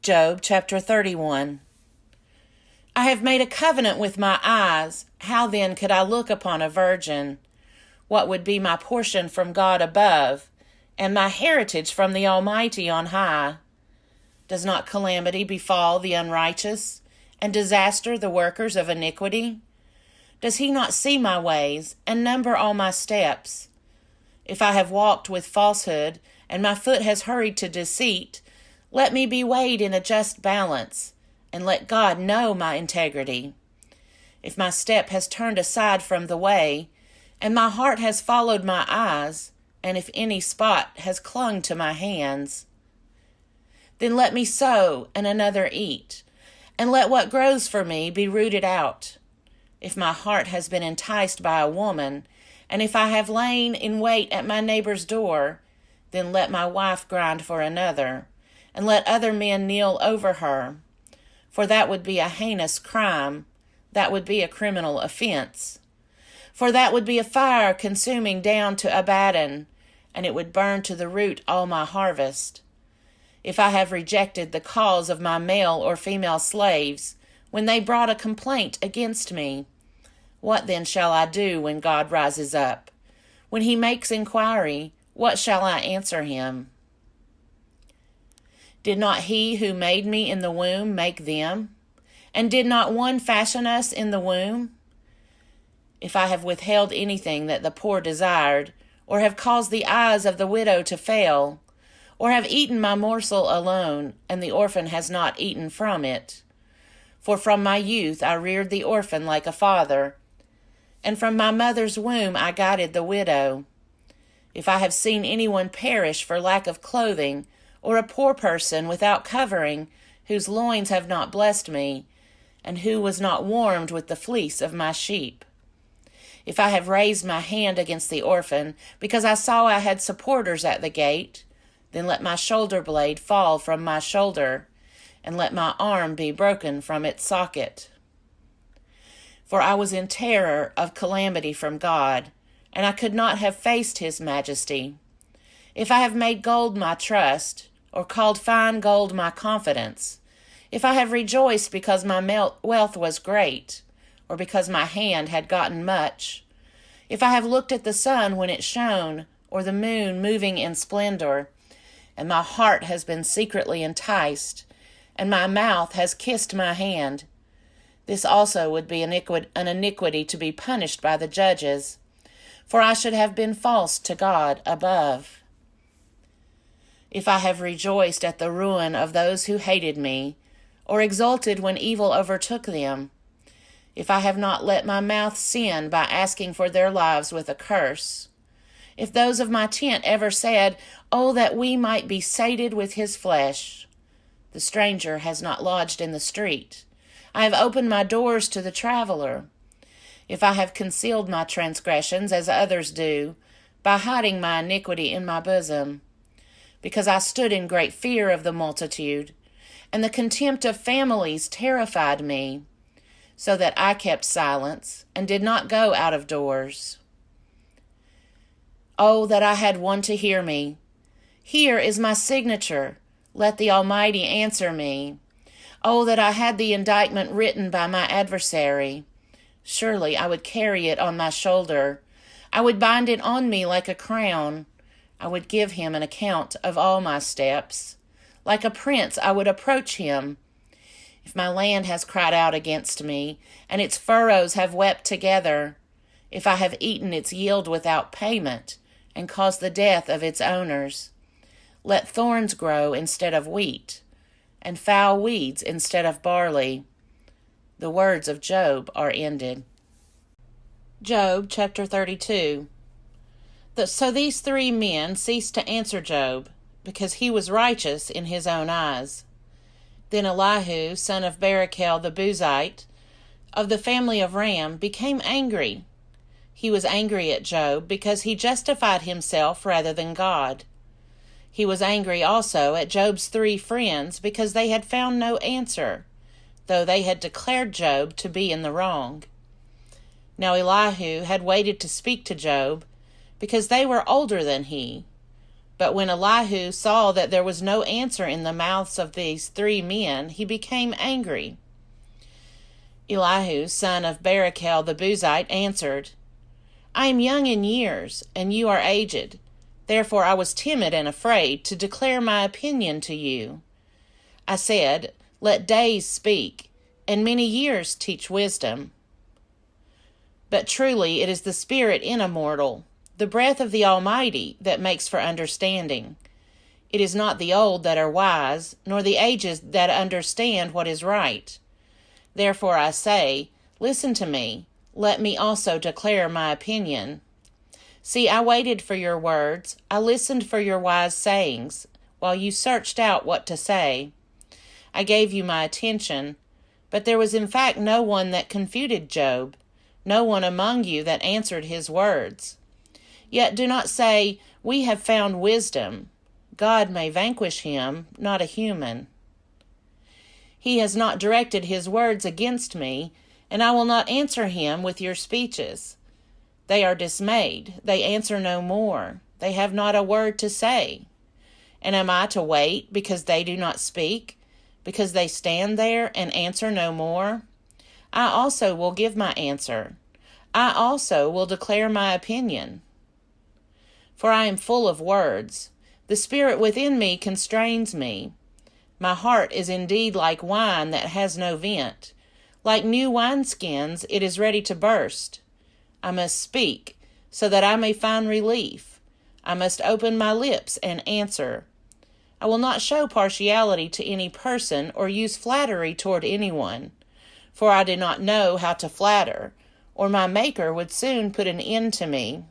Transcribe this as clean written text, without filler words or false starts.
Job chapter 31. I have made a covenant with my eyes. How then could I look upon a virgin? What would be my portion from God above, and my heritage from the Almighty on high? Does not calamity befall the unrighteous, and disaster the workers of iniquity? Does he not see my ways, and number all my steps? If I have walked with falsehood, and my foot has hurried to deceit, let me be weighed in a just balance, and let God know my integrity. If my step has turned aside from the way, and my heart has followed my eyes, and if any spot has clung to my hands, then let me sow and another eat, and let what grows for me be rooted out. If my heart has been enticed by a woman, and if I have lain in wait at my neighbor's door, then let my wife grind for another, and let other men kneel over her. For that would be a heinous crime, that would be a criminal offense. For that would be a fire consuming down to Abaddon, and it would burn to the root all my harvest. If I have rejected the cause of my male or female slaves, when they brought a complaint against me, what then shall I do when God rises up? When he makes inquiry, what shall I answer him? Did not he who made me in the womb make them? And did not one fashion us in the womb? If I have withheld anything that the poor desired, or have caused the eyes of the widow to fail, or have eaten my morsel alone, and the orphan has not eaten from it. For from my youth I reared the orphan like a father, and from my mother's womb I guided the widow. If I have seen anyone perish for lack of clothing, or a poor person without covering, whose loins have not blessed me, and who was not warmed with the fleece of my sheep. If I have raised my hand against the orphan, because I saw I had supporters at the gate, then let my shoulder blade fall from my shoulder, and let my arm be broken from its socket. For I was in terror of calamity from God, and I could not have faced his majesty. If I have made gold my trust, or called fine gold my confidence, if I have rejoiced because my wealth was great, or because my hand had gotten much, if I have looked at the sun when it shone, or the moon moving in splendor, and my heart has been secretly enticed, and my mouth has kissed my hand, this also would be an iniquity to be punished by the judges, for I should have been false to God above. If I have rejoiced at the ruin of those who hated me, or exulted when evil overtook them, if I have not let my mouth sin by asking for their lives with a curse, if those of my tent ever said, "Oh, that we might be sated with his flesh," the stranger has not lodged in the street. I have opened my doors to the traveler. If I have concealed my transgressions as others do, by hiding my iniquity in my bosom, because I stood in great fear of the multitude, and the contempt of families terrified me, so that I kept silence and did not go out of doors. Oh, that I had one to hear me. Here is my signature. Let the Almighty answer me. Oh, that I had the indictment written by my adversary. Surely I would carry it on my shoulder. I would bind it on me like a crown. I would give him an account of all my steps. Like a prince I would approach him. If my land has cried out against me, and its furrows have wept together, if I have eaten its yield without payment, and caused the death of its owners, let thorns grow instead of wheat, and foul weeds instead of barley. The words of Job are ended. Job chapter 32. So these three men ceased to answer Job, because he was righteous in his own eyes. Then Elihu, son of Barachel the Buzite, of the family of Ram, became angry. He was angry at Job because he justified himself rather than God. He was angry also at Job's three friends because they had found no answer, though they had declared Job to be in the wrong. Now Elihu had waited to speak to Job, because they were older than he. But when Elihu saw that there was no answer in the mouths of these 3 men, he became angry. Elihu, son of Barachel the Buzite, answered, I am young in years, and you are aged. Therefore I was timid and afraid to declare my opinion to you. I said, Let days speak, and many years teach wisdom. But truly it is the spirit in a mortal, the breath of the Almighty, that makes for understanding. It is not the old that are wise, nor the aged that understand what is right. Therefore I say, Listen to me, let me also declare my opinion. See, I waited for your words, I listened for your wise sayings, while you searched out what to say. I gave you my attention, but there was in fact no one that confuted Job, no one among you that answered his words. Yet do not say, We have found wisdom. God may vanquish him, not a human. He has not directed his words against me, and I will not answer him with your speeches. They are dismayed, they answer no more, they have not a word to say. And am I to wait because they do not speak, because they stand there and answer no more? I also will give my answer. I also will declare my opinion. For I am full of words. The spirit within me constrains me. My heart is indeed like wine that has no vent. Like new wineskins, it is ready to burst. I must speak, so that I may find relief. I must open my lips and answer. I will not show partiality to any person or use flattery toward anyone, for I do not know how to flatter, or my Maker would soon put an end to me.